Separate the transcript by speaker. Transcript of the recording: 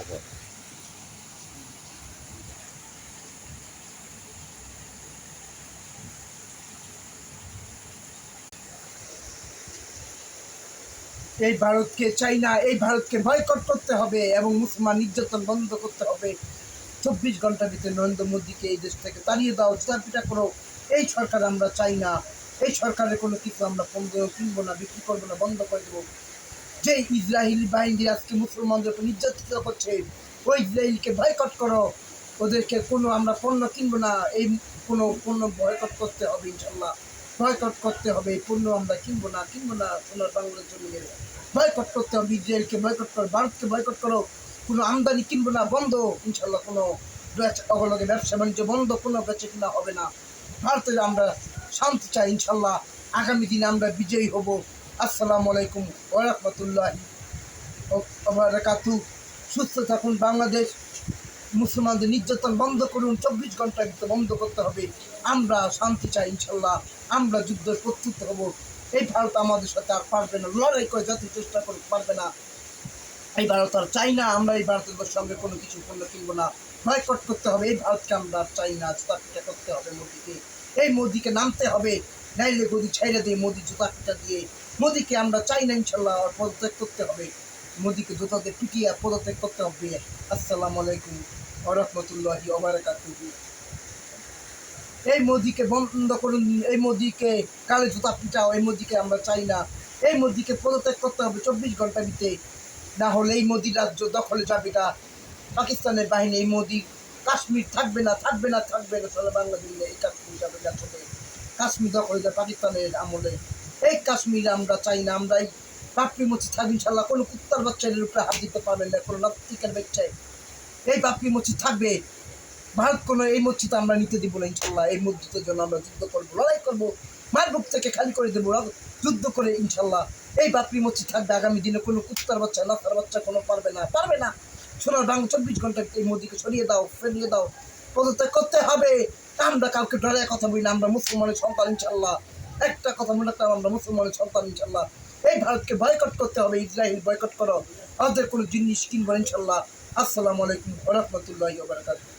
Speaker 1: থাকো।
Speaker 2: এই ভারতকে চাই না, এই ভারতকে বয়কট করতে হবে এবং মুসলমান নির্যাতন বন্ধ করতে হবে। 24 ঘন্টার ভিতরে নরেন্দ্র মোদীকে এই দেশ থেকে তাড়িয়ে দাও, জুতাপিটা করো। এই সরকার আমরা চাই না। এই সরকারের কোনো কিছু আমরা কিনবো না, বিক্রি করবো না, বন্ধ করে দেবো। যে ইসরায়েলি বাহিনী আজকে মুসলমানদের উপর নির্যাতিত করছে, ওই ইসরায়েলকে বয়কট করো। ওদেরকে কোনো আমরা পণ্য কিনবো না, এই কোনো পণ্য বয়কট করতে হবে ইনশাল্লাহ। বয়কট করতে হবে, পণ্য আমরা কিনবো না সোনার বাংলার জন্য বয়কট করতে হবে। ইসরায়েলকে বয়কট করো, ভারতকে বয়কট করো। কোনো আমদানি কিনবো না, বন্ধ ইনশাল্লাহ। কোনো অগলগে ব্যবসা বাণিজ্য বন্ধ, কোনো বেচে কিনা হবে না। ভারতের আমরা শান্তি চাই ইনশাল্লাহ। আগামী দিনে আমরা বিজয়ী হব। আসসালামু আলাইকুম ওয়া রাহমাতুল্লাহি ওয়া বারাকাতুহু। সুস্থ থাকুন বাংলাদেশ। মুসলমানদের নির্যাতন বন্ধ করুন, 24 ঘন্টার ভিতরে বন্ধ করতে হবে। আমরা শান্তি চাই ইনশাল্লাহ। আমরা যুদ্ধের প্রস্তুত হব। এই ভারত আমাদের সাথে আর পারবে না, লড়াই করে যত চেষ্টা করতে পারবে না। এই ভারত আর চাই না। আমরা এই ভারতের সঙ্গে কোনো কিছু পণ্য কিনবো না, বয়কট করতে হবে। এই ভারতকে আমরা আর চাই না। জুতা পিটা করতে হবে মোদীকে, এই মোদীকে নামতে হবে। নাইলে গদি ছেড়ে দিয়ে মোদী জুতা পিটা দিয়ে মোদীকে আমরা চাই না ইনশাল্লাহ। পদত্যাগ করতে হবে, মোদীকে জুতাতে পিটিয়ে পদত্যাগ করতে হবে। আসসালামু আলাইকুম ওয়া রাহমাতুল্লাহি ওয়া বারাকাতুহু। এই মোদীকে বন্ধ করুন, এই মোদীকে কালে জুতা পিটাও, এই মোদীকে আমরা চাই না। এই মোদীকে পদত্যাগ করতে হবে 24 ঘন্টার ভিতরে। না হলে এই মোদী রাজ্য দখলে যাবে না পাকিস্তানের বাহিনী। এই মোদী কাশ্মীর থাকবে না সারা বাংলাদেশে। এই কাশ্মীর যাবে না, চলে কাশ্মীর দখলে যায় পাকিস্তানের আমলে। এই কাশ্মীর আমরা চাই না। আমরা এই বাপরি মসজিদ থাকবে ইনশাল্লাহ। কোনো কুত্তার বাচ্চাদের উপরে হাত দিতে পারবেন না, কোনো নাস্তিকের বাচ্চায়। এই বাপরি মসজিদ থাকবে। ভারত কোনো এই মসজিদ আমরা নিতে দিব না ইনশাল্লাহ। এই মসজিদের জন্য আমরা যুদ্ধ করবো, লড়াই করবো। মারবুক থেকে খালি করে দেবো যুদ্ধ করে ইনশাল্লাহ। এই বাপরি মসজিদ থাকবে। আগামী দিনে কোনো কুত্তার বাচ্চা নাস্তার বাচ্চা কোনো পারবে না। সোনার বাংলা 24 ঘন্টা এই মোদীকে সরিয়ে দাও, ফেরিয়ে দাও। পদত্যাগ করতে হবে। আমরা কাউকে ডরে কথা বলি না। আমরা মুসলমানের সন্তান ইনশাল্লাহ। একটা কথা মনে রাখতাম, আমরা মুসলমানের সন্তান ইনশাল্লাহ। এই ভারতকে বয়কট করতে হবে। ইসরায়েল বয়কট করো, ওদের কোনো জিনিস কিনবো ইনশাল্লাহ। আসসালামু আলাইকুম ওয়া রাহমাতুল্লাহি ওয়া বারাকাতুহু।